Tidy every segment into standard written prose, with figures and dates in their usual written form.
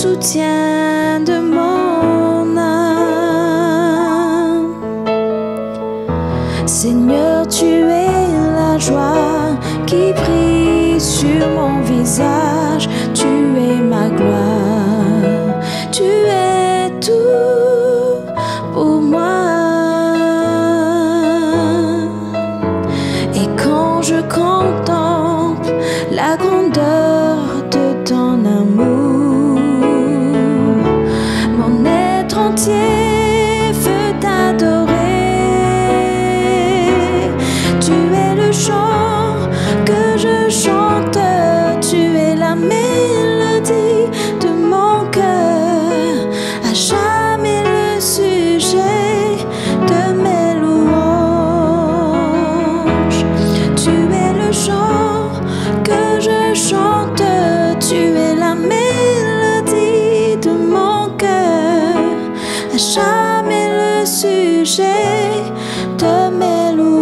soutien de mon âme. Seigneur, tu es la joie qui brille sur mon visage, tu es ma gloire, tu es tout pour moi. Et quand je contemple la grandeur de ton amour, mon être entier veut t'adorer. Tu es le chant que je chante, tu es la mélodie de mon cœur, à jamais le sujet de mes louanges. Tu es le chant que je chante, tu es la mélodie de mon cœur, à jamais le sujet de mes louanges.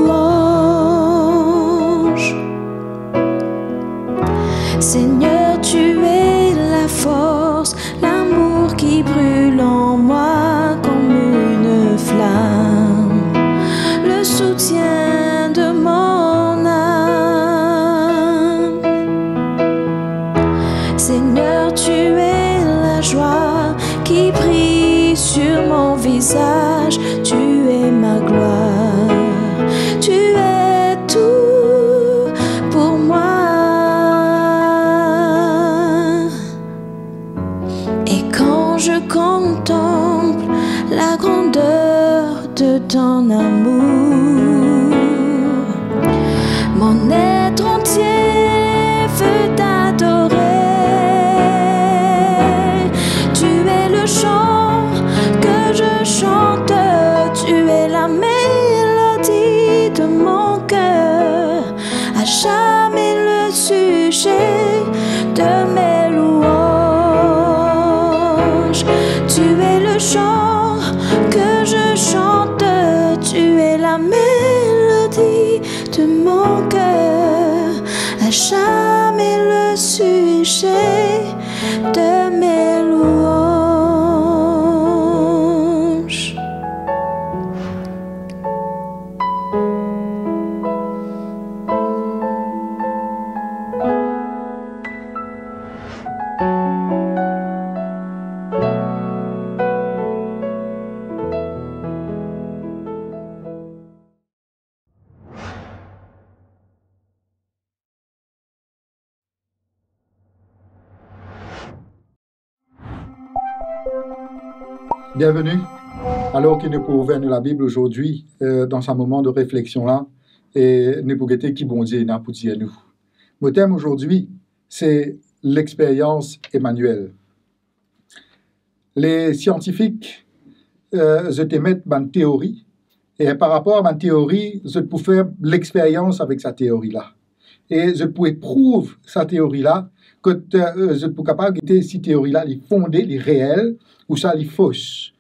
Seigneur, tu es la force, l'amour qui brûle en moi comme une flamme, le soutien de mon âme. Seigneur, tu es la joie qui brille sur mon visage, tu es ma gloire, tu es tout pour moi. Et quand je contemple la grandeur de ton amour, mon être entier veut t'adorer. Tu es le chant que je chante, tu es la mélodie de mon cœur, à jamais le sujet de mes louanges. Tu es le chant que je chante, tu es la mélodie de mon cœur, à jamais le sujet de mes louanges. Bienvenue, alors que nous pouvons ouvrir la Bible aujourd'hui, dans ce moment de réflexion-là, et nous pouvons guetter qui bon Dieu n'a pour dire nous. Mon thème aujourd'hui, c'est l'expérience Emmanuel. Les scientifiques, je te mettent une théorie, et par rapport à ma théorie, je peux faire l'expérience avec cette théorie-là. Et je peux prouver cette théorie-là, que je peux capable de cette théorie-là, les fondée, les réels, ou ça, les fausses.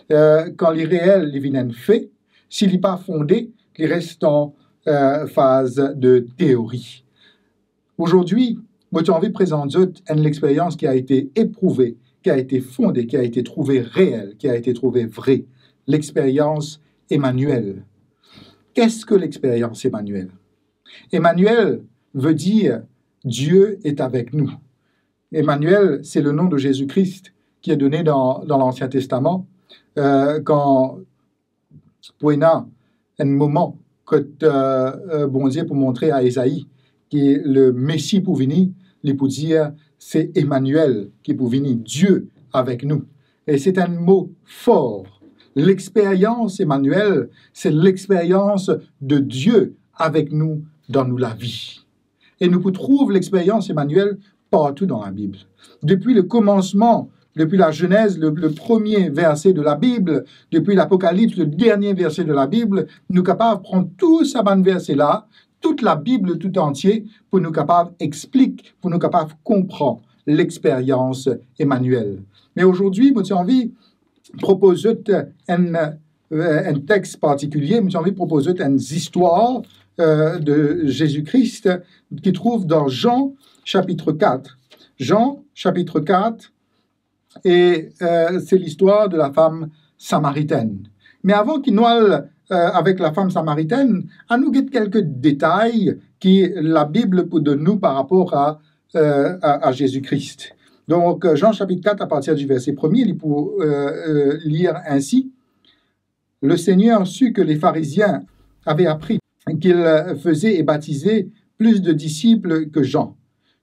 Quand les réels, les viennent faits, s'il n'est pas fondé, ils restent en phase de théorie. Aujourd'hui, moi, j'ai envie de présenter une expérience qui a été éprouvée, qui a été fondée, qui a été trouvée réelle, qui a été trouvée vraie. L'expérience Emmanuel. Qu'est-ce que l'expérience Emmanuel? Emmanuel veut dire Dieu est avec nous. Emmanuel, c'est le nom de Jésus-Christ qui est donné dans l'Ancien Testament quand pour un moment que bon Dieu pour montrer à Ésaïe qui est le Messie pour venir, il pour dire c'est Emmanuel qui pour venir, Dieu avec nous. Et c'est un mot fort. L'expérience Emmanuel, c'est l'expérience de Dieu avec nous dans nous la vie. Et nous trouvons l'expérience Emmanuel partout dans la Bible. Depuis le commencement, depuis la Genèse, le premier verset de la Bible, depuis l'Apocalypse, le dernier verset de la Bible, nous sommes capables de prendre tout ce verset-là, toute la Bible tout entière, pour nous capables d'expliquer, pour nous capables de comprendre l'expérience Emmanuel. Mais aujourd'hui, j'ai envie de proposer un texte particulier, j'ai envie de proposer une histoire de Jésus-Christ qui trouve dans Jean chapitre 4. Jean chapitre 4, Et c'est l'histoire de la femme samaritaine. Mais avant qu'il noie avec la femme samaritaine, à nous guette quelques détails que la Bible peut donner nous par rapport à Jésus-Christ. Donc, Jean chapitre 4, à partir du verset 1er, il peut lire ainsi. Le Seigneur sut que les pharisiens avaient appris qu'il faisait et baptisait plus de disciples que Jean.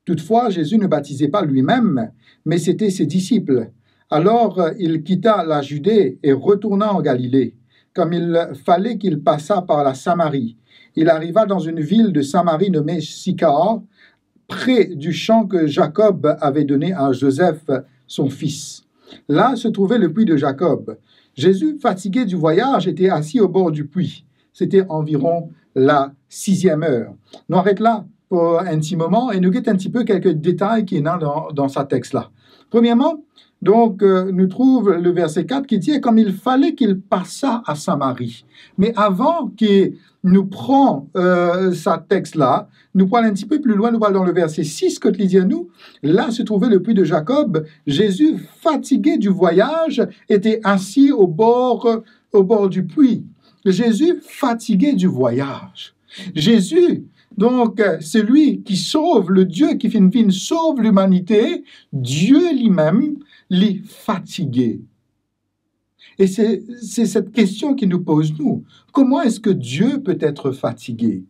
Toutefois, Jésus ne baptisait pas lui-même, mais c'était ses disciples. Alors, il quitta la Judée et retourna en Galilée. Comme il fallait qu'il passât par la Samarie, il arriva dans une ville de Samarie nommée Sychar, près du champ que Jacob avait donné à Joseph, son fils. Là se trouvait le puits de Jacob. Jésus, fatigué du voyage, était assis au bord du puits. C'était environ la 6e heure. Nous arrêtons là pour un petit moment et nous guettons un petit peu quelques détails qui sont dans ce texte-là. Premièrement, donc, nous trouvons le verset 4 qui dit « Comme il fallait qu'il passât à Samarie ». Mais avant qu'il nous prend ce texte-là, nous parlons un petit peu plus loin, nous parlons dans le verset 6 que il dit à nous, là se trouvait le puits de Jacob. Jésus, fatigué du voyage, était assis au bord du puits. Jésus, fatigué du voyage. Jésus, donc, c'est lui qui sauve, le Dieu qui sauve l'humanité, Dieu lui-même, les fatigué. Et c'est cette question qui nous pose, nous. Comment est-ce que Dieu peut être fatigué?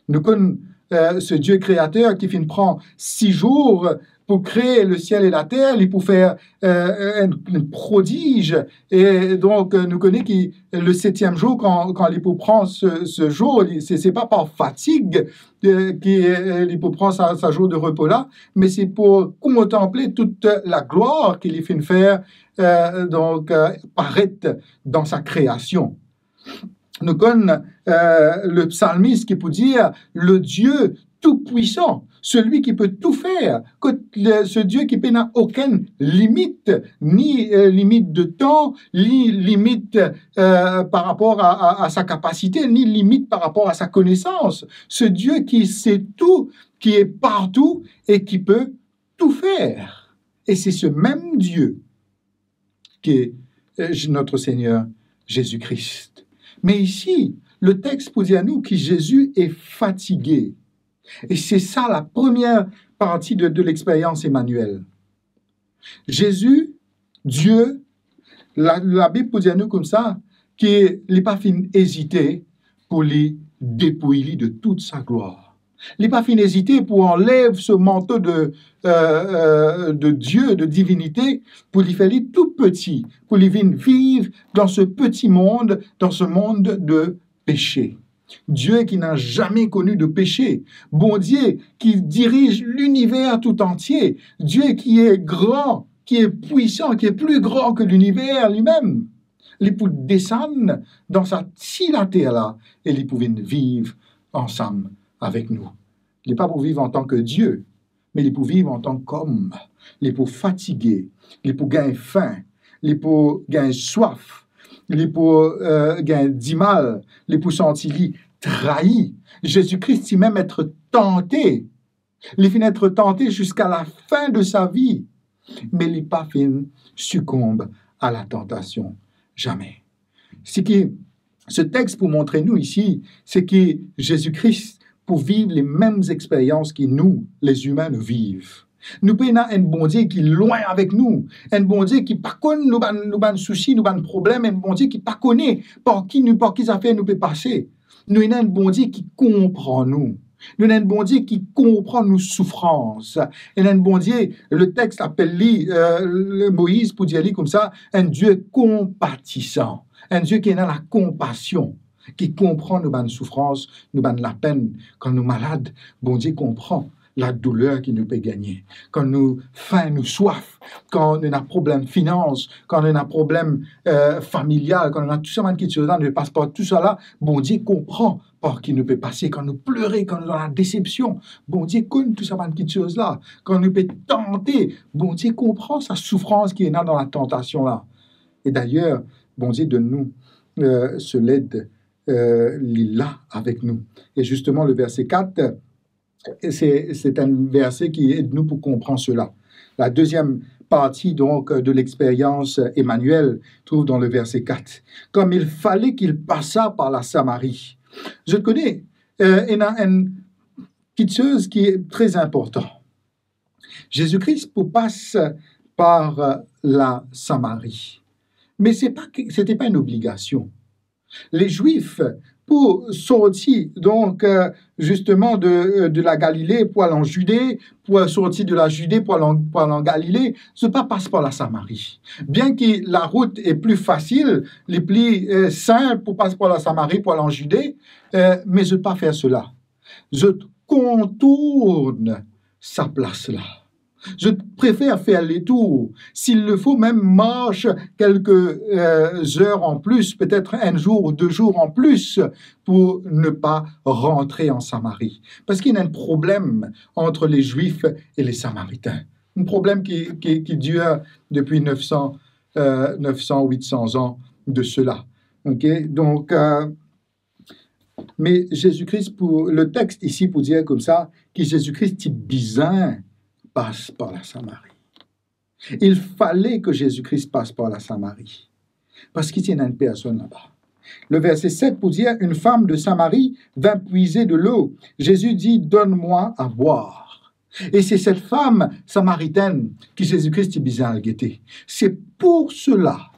Nous connaissons ce Dieu créateur qui prend 6 jours pour créer le ciel et la terre, il pour faire un prodige. Et donc, nous connaissons que le 7e jour, quand il prend ce jour, c'est pas par fatigue qu'il prend sa jour de repos là, mais c'est pour contempler toute la gloire qu'il fait faire paraître dans sa création. Nous connaissons le psalmiste qui peut dire le Dieu tout-puissant, celui qui peut tout faire, ce Dieu qui n'a aucune limite, ni limite de temps, ni limite par rapport à sa capacité, ni limite par rapport à sa connaissance. Ce Dieu qui sait tout, qui est partout et qui peut tout faire. Et c'est ce même Dieu qui est notre Seigneur Jésus-Christ. Mais ici, le texte peut dire à nous que Jésus est fatigué. Et c'est ça la première partie de l'expérience Emmanuel. Jésus, Dieu, la Bible peut dire à nous comme ça, qu'il n'est pas fin hésiter pour les dépouiller de toute sa gloire. Il n'est pas fin hésiter pour enlever ce manteau de Dieu, de divinité, pour lui faire tout petit, pour lui vivre dans ce petit monde, dans ce monde de péché. Dieu qui n'a jamais connu de péché, bon Dieu qui dirige l'univers tout entier, Dieu qui est grand, qui est puissant, qui est plus grand que l'univers lui-même. Il peut descendre dans si la terre-là et il pouvait vivre ensemble avec nous. Il n'est pas pour vivre en tant que Dieu, mais il est pour vivre en tant qu'homme. Il est pour fatiguer, il est pour gagner faim, il est pour gagner soif, il est pour gagner du mal, il est pour sentir trahi. Jésus-Christ, il même être tenté. Il finit être tenté jusqu'à la fin de sa vie. Mais il n'est pas fin succombe à la tentation. Jamais. Ce texte pour montrer nous ici, c'est que Jésus-Christ, pour vivre les mêmes expériences que nous, les humains, nous vivent. Nous avons un bon Dieu qui est loin avec nous, un bon Dieu qui ne connaît pas nos soucis, nos problèmes, un bon Dieu qui ne connaît pas par qui ça fait nous peut passer. Nous avons un bon Dieu qui comprend nous. Nous avons un bon Dieu qui comprend nos souffrances. Nous avons un bon Dieu, le texte appelle Moïse pour dire comme ça, un Dieu compatissant, un Dieu qui est dans la compassion, qui comprend nos souffrances, la peine. Quand nous sommes malades, bon Dieu comprend la douleur qui nous peut gagner. Quand nous faim, nous soif, quand on a un problème finance, quand on a un problème familial, quand on a tout ça qui ne passe pas, tout ça là, bon Dieu comprend par qui nous peut passer. Quand nous pleurons, quand nous avons la déception, bon Dieu connaît tout ça qui choses là. Quand nous peut tenter, bon Dieu comprend sa souffrance qui est là dans la tentation là. Et d'ailleurs, bon Dieu de nous se l'aide là avec nous. Et justement, le verset 4, c'est un verset qui aide nous pour comprendre cela. La deuxième partie donc de l'expérience Emmanuel trouve dans le verset 4. Comme il fallait qu'il passât par la Samarie. Je connais une petite chose qui est très importante. Jésus-Christ passe par la Samarie. Mais ce n'était pas une obligation. Les Juifs, pour sortir donc justement de la Galilée pour aller en Judée, pour sortir de la Judée pour aller en Galilée, ce pas passe par la Samarie. Bien que la route est plus facile, les plus simples pour passer par la Samarie pour aller en Judée, mais je ne veux pas faire cela. Je contourne sa place là. Je préfère faire les tours. S'il le faut, même marche quelques heures en plus, peut-être un jour ou 2 jours en plus, pour ne pas rentrer en Samarie. Parce qu'il y a un problème entre les Juifs et les Samaritains. Un problème qui dure depuis 800 ans de cela. Okay? Donc, mais Jésus-Christ, pour le texte ici, pour dire comme ça, que Jésus-Christ est bizarre, passe par la Samarie. Il fallait que Jésus-Christ passe par la Samarie, parce qu'il y a une personne là-bas. Le verset 7 pour dire, une femme de Samarie vint puiser de l'eau. Jésus dit, donne-moi à boire. Et c'est cette femme samaritaine que Jésus-Christ est bizarre à guetter. C'est pour cela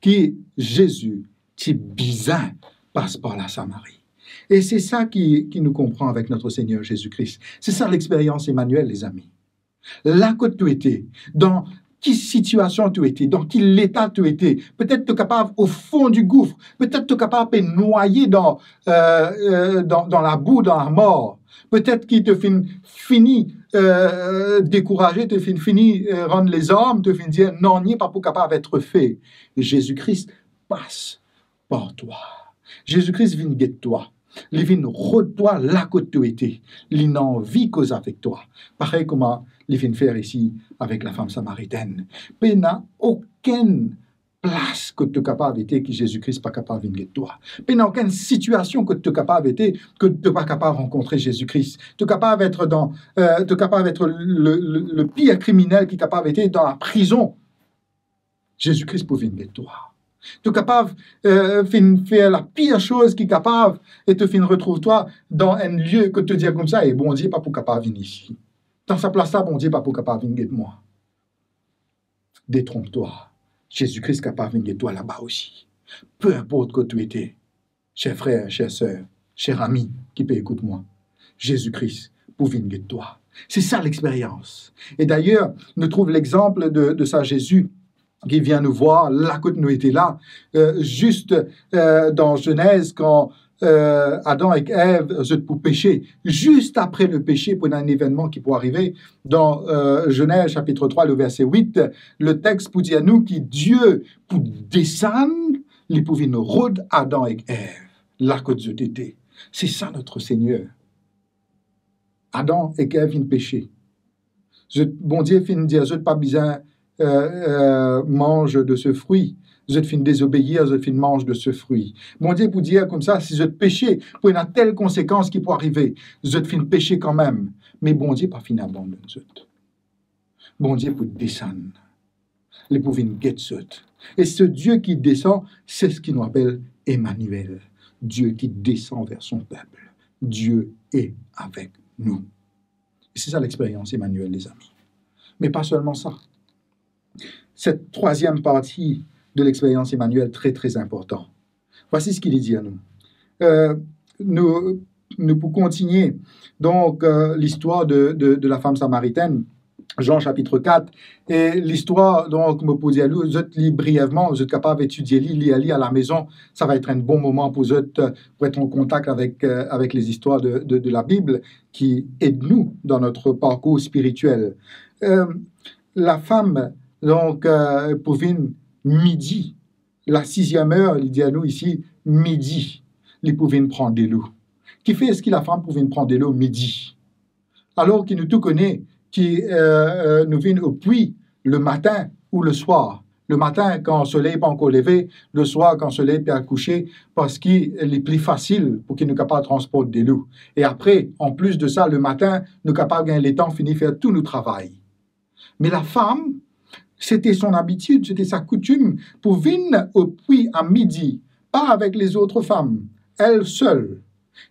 que Jésus, qui est bizarre, passe par la Samarie. Et c'est ça qui nous comprend avec notre Seigneur Jésus-Christ. C'est ça l'expérience Emmanuel, les amis. Là que tu étais, dans quelle situation tu étais, dans quel état tu étais, peut-être tu es capable au fond du gouffre, peut-être tu es capable de noyer dans la boue, dans la mort, peut-être qu'il te fini découragé, te fini rendre les armes, te fini dire non, n'y est pas pour capable d'être fait. Jésus-Christ passe par toi. Jésus-Christ vient de toi. Il vient de toi là que tu étais. Il n'a envie cause avec toi. Pareil comme il vient de faire ici avec la femme samaritaine. Mais il n'a aucune place que tu es capable d'être que Jésus-Christ n'est pas capable de toi. Mais il n'a aucune situation que tu es capable d'être que tu n'es pas capable de rencontrer Jésus-Christ. Tu es capable d'être le pire criminel qui est capable d'être dans la prison. Jésus-Christ peut venir de toi. Tu es capable de faire la pire chose qui est capable et te retrouve-toi dans un lieu que te dire comme ça et bon Dieu pas pour capable venir ici. Dans sa place là, bon Dieu pas pour capable venir de moi. Détrompe-toi. Jésus-Christ est capable de venir de toi là-bas aussi. Peu importe que tu étais, cher frère, chère sœur, cher ami qui peut écouter moi. Jésus-Christ pour venir de toi. C'est ça l'expérience. Et d'ailleurs, nous trouvons l'exemple de ça Jésus qui vient nous voir, là que nous étions là, juste dans Genèse, quand Adam et Ève se pour pécher, juste après le péché, pour un événement qui peut arriver, dans Genèse chapitre 3, le verset 8, le texte pour dire à nous que Dieu, pour descendre, il pouvait nous rôder Adam et Ève, là que Dieu était. C'est ça notre Seigneur. Adam et Ève viennent pécher. Bon Dieu finit de dire, je n'ai pas besoin mange de ce fruit. Je te fin désobéir, je te fin mange de ce fruit. Mon Dieu, pour dire comme ça, si je te péché, pour une telle conséquence qui peut arriver, je te fin pécher quand même. Mais bon Dieu, pas fin abandonner. Bon Dieu, pour descendre. Il pour venir guetter. Et ce Dieu qui descend, c'est ce qu'il nous appelle Emmanuel. Dieu qui descend vers son peuple. Dieu est avec nous. Et c'est ça l'expérience Emmanuel, les amis. Mais pas seulement ça. Cette troisième partie de l'expérience Emmanuel, très très important. Voici ce qu'il dit à nous. Nous pouvons continuer donc l'histoire de la femme samaritaine, Jean chapitre 4, et l'histoire, donc, me peut dire, vous êtes libre brièvement, vous êtes capable d'étudier, lire à la maison, ça va être un bon moment pour être en contact avec les histoires de la Bible qui aident nous dans notre parcours spirituel. La femme, donc, pour venir midi, la 6e heure, il dit à nous ici, midi, il pouvait prendre de l'eau. Qui fait ce que la femme pouvait prendre de l'eau midi? Alors qu'il nous tout connaît, qui nous vient au puits le matin ou le soir. Le matin, quand le soleil n'est pas encore levé, le soir, quand le soleil est couché, parce qu'il est plus facile pour qu'il nous capable de transporter de l'eau. Et après, en plus de ça, le matin, nous sommes capables de gagner le temps, finir faire tout notre travail. Mais la femme, c'était son habitude, c'était sa coutume pour venir au puits à midi, pas avec les autres femmes, elle seule.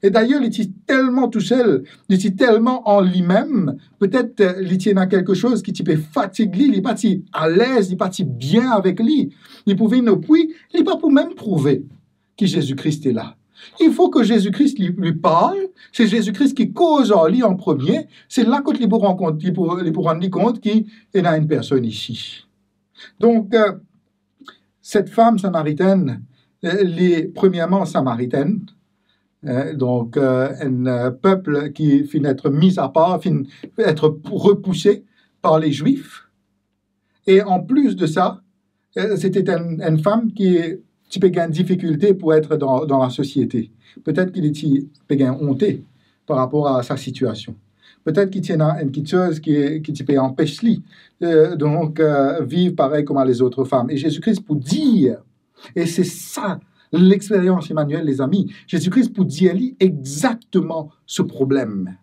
Et d'ailleurs, il était tellement tout seul, il était tellement en lui-même, peut-être il était dans quelque chose qui peut fatiguer, il n'est pas à l'aise, il n'est pas bien avec lui. Il pouvait venir au puits, il n'est pas pour même prouver que Jésus-Christ est là. Il faut que Jésus-Christ lui parle, c'est Jésus-Christ qui cause en lui en premier, c'est là qu'il peut rendre compte qu'il y a une personne ici. Donc, cette femme samaritaine, elle est premièrement samaritaine, donc un peuple qui finit être mis à part, finit être repoussé par les Juifs. Et en plus de ça, c'était une femme qui avait une difficulté pour être dans la société. Peut-être qu'il était honté par rapport à sa situation. Peut-être qu'il y a une petite chose qui peut empêcher donc vivre pareil comme les autres femmes. Et Jésus-Christ pour dire, et c'est ça l'expérience, Emmanuel, les amis, Jésus-Christ pour dire exactement ce problème.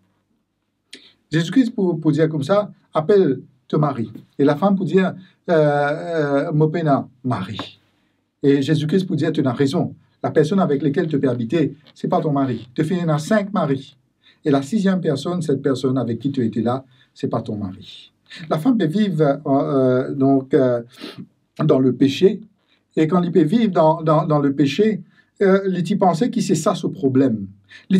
Jésus-Christ pour dire comme ça, appelle ton mari. Et la femme pour dire, Mopena, Marie. Et Jésus-Christ pour dire, tu as raison, la personne avec laquelle tu peux habiter, ce n'est pas ton mari. Tu finis dans 5 maris. Et la 6e personne, cette personne avec qui tu étais là, ce n'est pas ton mari. La femme peut vivre dans le péché. Et quand il peut vivre dans le péché, il pensait que c'est ça ce problème. La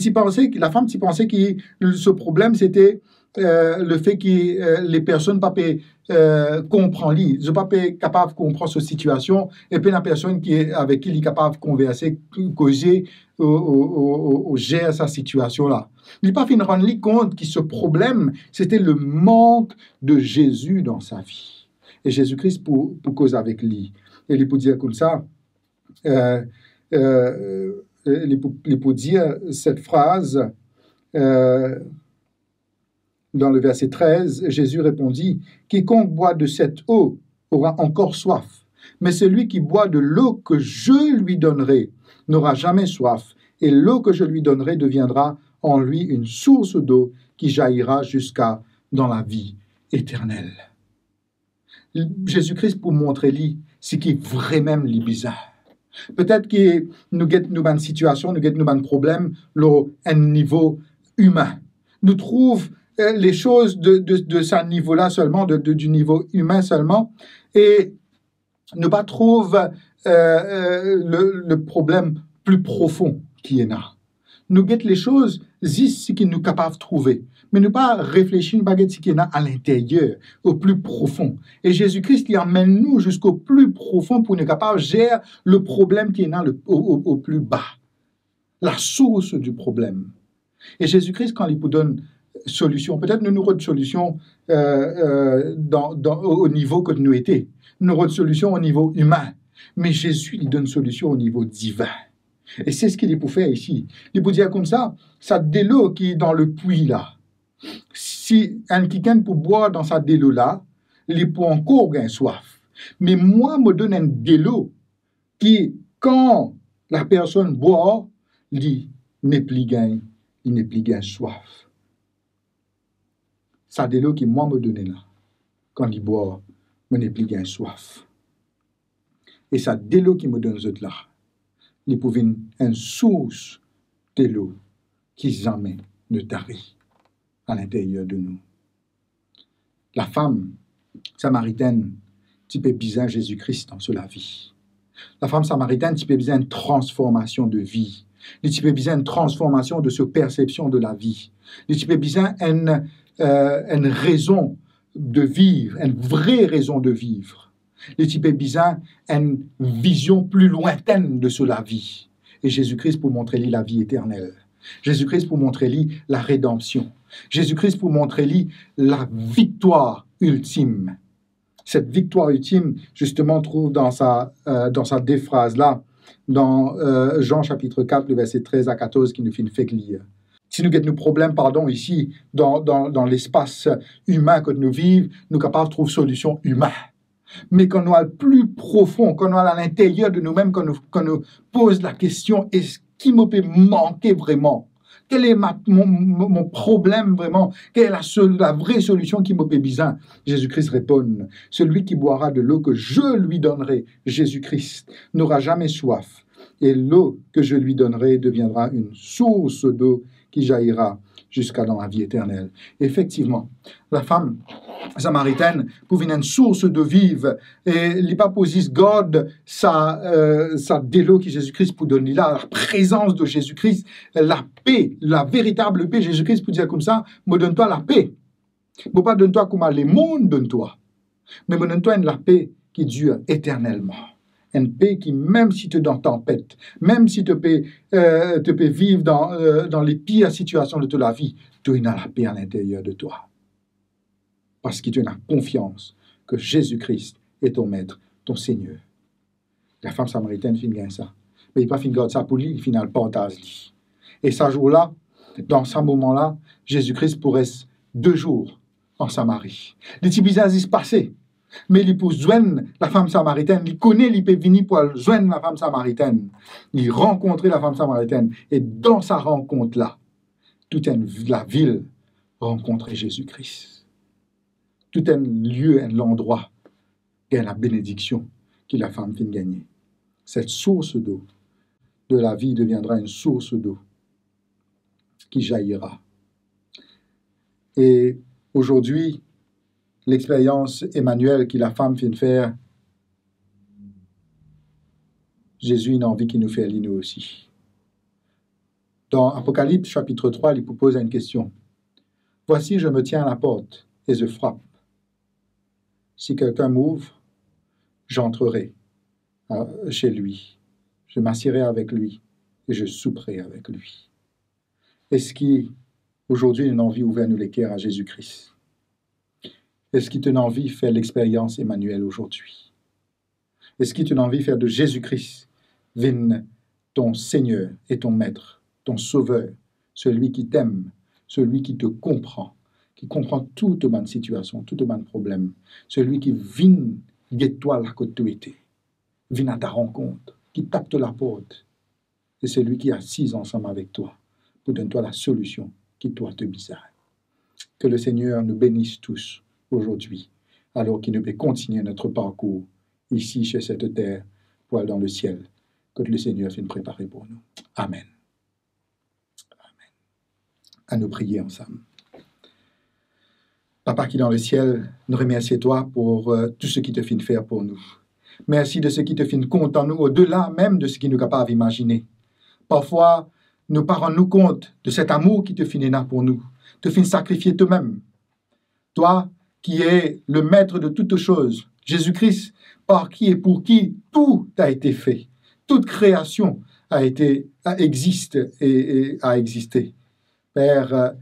femme pensait que ce problème, c'était le fait que les personnes ne peuvent pas comprendre, ils ne sont pas capables de comprendre cette situation, et puis la personne avec qui il est capable de converser, causer, ou gérer sa situation-là. Il n'a pas fait rendre compte que ce problème, c'était le manque de Jésus dans sa vie. Et Jésus-Christ pour causer avec lui. Et il peut dire comme ça, il peut dire cette phrase dans le verset 13, Jésus répondit, « Quiconque boit de cette eau aura encore soif, mais celui qui boit de l'eau que je lui donnerai n'aura jamais soif, et l'eau que je lui donnerai deviendra en lui une source d'eau qui jaillira jusqu'à dans la vie éternelle. » Jésus-Christ pour montrer lui ce qui est vraiment bizarre. Peut-être que nous avons une situation, nous avons un problème à un niveau humain. Nous trouvons les choses de ce niveau-là seulement, du niveau humain seulement, et ne pas trouver le problème plus profond qui est là. Nous avons les choses, ce que nous sommes capables de trouver. Mais ne pas réfléchir, ne pas regarder ce qui est à l'intérieur, au plus profond. Et Jésus-Christ, il emmène nous jusqu'au plus profond pour nous capables de gérer le problème qui est là au plus bas. La source du problème. Et Jésus-Christ, quand il nous donne solution, peut-être nous n'aurons de solution au niveau que nous étions. Nous aurons de solution au niveau humain. Mais Jésus, il donne solution au niveau divin. Et c'est ce qu'il est pour faire ici. Il peut dire comme ça, ça de l'eau qui est dans le puits là. Si un quelqu'un peut boire dans sa de l'eau là, il peut encore avoir soif. Mais moi, me donne un de l'eau qui, quand la personne boit, il n'est plus gain soif. Ça de l'eau qui moi me donne là, quand il boit, me n'est plus gain soif. Et ça de l'eau qui me donne là. Il peut venir une source de l'eau qui jamais ne tarit à l'intérieur de nous. La femme samaritaine, tu peux bizarre Jésus-Christ dans la vie. La femme samaritaine, tu peux bizarre une transformation de vie. Tu peux bizarre une transformation de sa perception de la vie. Tu peux bizarre une raison de vivre, une vraie raison de vivre. Le type bizarre, une vision plus lointaine de la vie. Et Jésus-Christ pour montrer lui la vie éternelle. Jésus-Christ pour montrer lui la rédemption. Jésus-Christ pour montrer lui la victoire ultime. Cette victoire ultime, justement, trouve dans sa deux phrases-là, dans Jean chapitre 4, le verset 13 à 14, qui nous fait lire. Si nous avons nos problèmes, ici, dans l'espace humain que nous vivons, nous sommes capables de trouver solution humaine. Mais quand nous allons plus profond, quand nous allons à l'intérieur de nous-mêmes, quand nous pose la question, est-ce qui me peut manquer vraiment? Quel est mon problème vraiment? Quelle est la vraie solution qui me fait besoin? Jésus-Christ répond, celui qui boira de l'eau que je lui donnerai, Jésus-Christ, n'aura jamais soif. Et l'eau que je lui donnerai deviendra une source d'eau qui jaillira jusqu'à dans la vie éternelle. Effectivement, la femme samaritaine pouvait être une source de vive et l'hypoposis God, ça de l'eau que Jésus-Christ pour donner là, la présence de Jésus-Christ, la paix, la véritable paix. Jésus-Christ pour dire comme ça, me donne-toi la paix. Ne pas donne-toi comme le monde donne-toi, mais me donne-toi la paix qui dure éternellement. Une paix qui, même si tu es dans tempête, même si tu peux vivre dans les pires situations de toute la vie, tu as la paix à l'intérieur de toi. Parce que tu as confiance que Jésus-Christ est ton maître, ton Seigneur. La femme samaritaine finit ça. Mais il n'a pas fini de ça pour lui, il finit le partage. Et ce jour-là, dans ce moment-là, Jésus-Christ pourrait 2 jours en Samarie. Les petits bizarres se passaient. Mais il peut joindre la femme samaritaine, il connaît, il peut venir pour joindre la femme samaritaine. Il rencontrait la femme samaritaine. Et dans sa rencontre-là, toute la ville rencontrait Jésus-Christ. Tout un lieu, un endroit, gagne la bénédiction que la femme vient gagner. Cette source d'eau de la vie deviendra une source d'eau qui jaillira. Et aujourd'hui, l'expérience Emmanuel que la femme vient de faire, Jésus a une envie qui nous fait nous aussi. Dans Apocalypse chapitre 3, il propose une question. Voici, je me tiens à la porte et je frappe. Si quelqu'un m'ouvre, j'entrerai chez lui. Je m'assierai avec lui et je souperai avec lui. Est-ce qu'aujourd'hui, une envie ouvert nous l'équerre à Jésus-Christ? Est-ce qu'il t'a envie de faire l'expérience Emmanuel aujourd'hui? Est-ce qu'il t'a envie de faire de Jésus-Christ ton Seigneur et ton Maître, ton Sauveur, celui qui t'aime, celui qui te comprend, qui comprend toute ma situation, toute ma problème, celui qui vient guette toi là que tu étais, vient à ta rencontre, qui tape la porte, et celui qui est assis ensemble avec toi pour donner toi la solution qui doit te bizarre. Que le Seigneur nous bénisse tous aujourd'hui, alors qu'il nous peut continuer notre parcours ici, chez cette terre, pour aller dans le ciel, que le Seigneur vienne préparer pour nous. Amen. Amen. À nous prier ensemble. Papa qui est dans le ciel, nous remercions toi pour tout ce qui te fait faire pour nous. Merci de ce qui te fait compte en nous, au-delà même de ce qui nous est capable d'imaginer. Parfois, nous ne rendons nous compte de cet amour qui te fait là pour nous, te fait sacrifier toi-même. Toi, qui est le maître de toutes choses, Jésus-Christ, par qui et pour qui tout a été fait. Toute création existe et a existé. Père,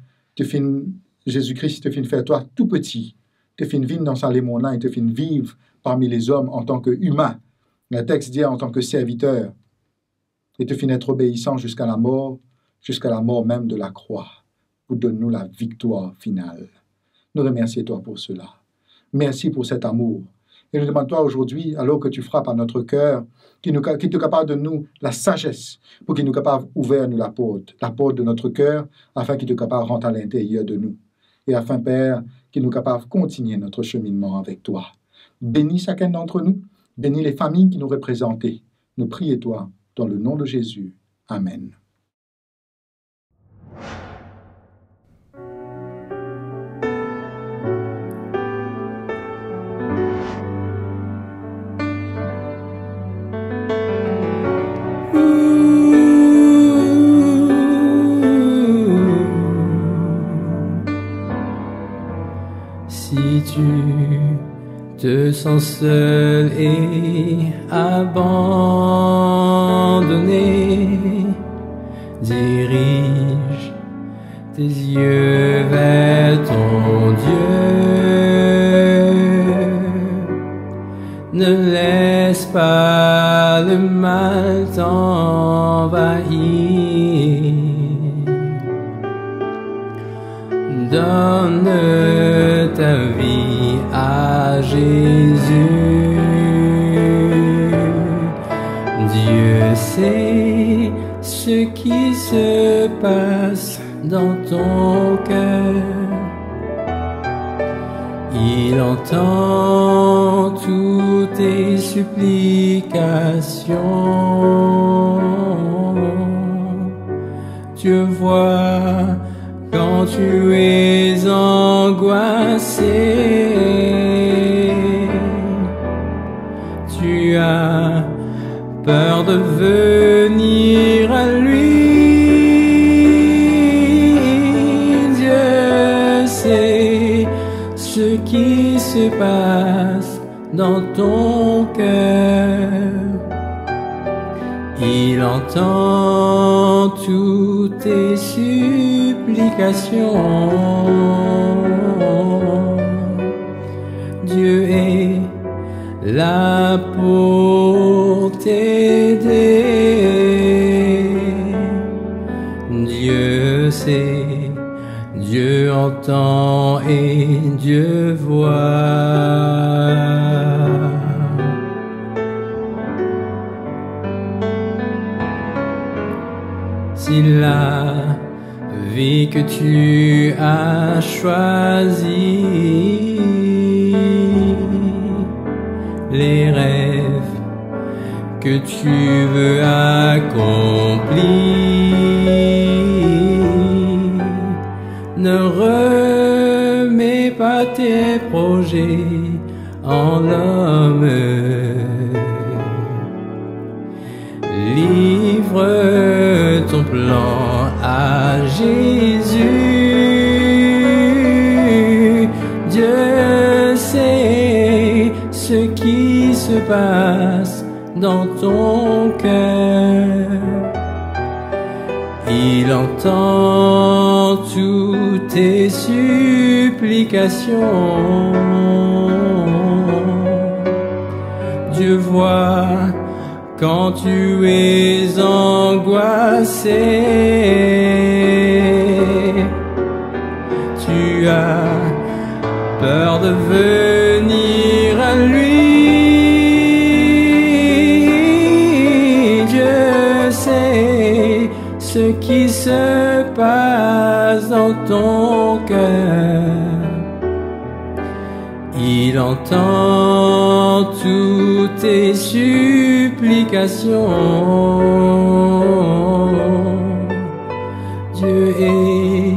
Jésus-Christ te fait faire toi tout petit, te fait vivre dans sa lémon-là et te fait vivre parmi les hommes en tant qu'humain. Le texte dit en tant que serviteur. Et te fait être obéissant jusqu'à la mort même de la croix, pour donner-nous la victoire finale. Nous remercions toi pour cela. Merci pour cet amour. Et nous demandons toi aujourd'hui, alors que tu frappes à notre cœur, qu'il te capable de nous la sagesse, pour qu'il nous capable d'ouvrir nous la porte de notre cœur, afin qu'il te capable de rentrer à l'intérieur de nous. Et afin, Père, qu'il nous capable de continuer notre cheminement avec toi. Bénis chacun d'entre nous, bénis les familles qui nous représentent. Nous prions toi, dans le nom de Jésus. Amen. Si tu te sens seul et abandonné, dirige tes yeux vers ton Dieu. Ne laisse pas le mal t'envahir. Donne ta vie à Jésus. Dieu sait ce ce qui se passe dans ton cœur. Il entend toutes tes supplications. Dieu voit quand tu es angoissé. Tu as peur de venir à lui. Dieu sait ce qui se passe dans ton cœur. Il entend toutes tes supplications. Dieu est là pour t'aider. Dieu sait, Dieu entend et Dieu voit. Si la vie que tu as choisie, les rêves que tu veux accomplir, ne remets pas tes projets en l'homme. Livre ton plan à Jésus. Dieu sait ce qui se passe dans ton cœur. Il entend toutes tes supplications. Dieu voit quand tu es angoissé. Tu as peur de venir à lui. Dieu sait ce qui se passe dans ton cœur. Il entend toutes tes supplications. Dieu est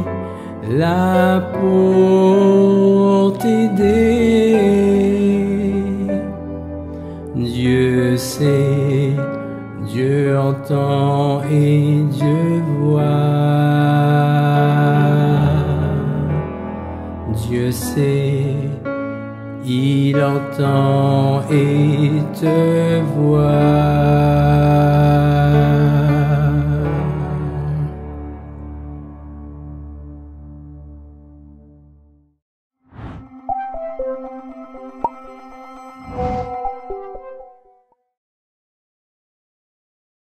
là pour t'aider. Dieu sait, Dieu entend et Dieu voit. Dieu sait, il entend et te voit.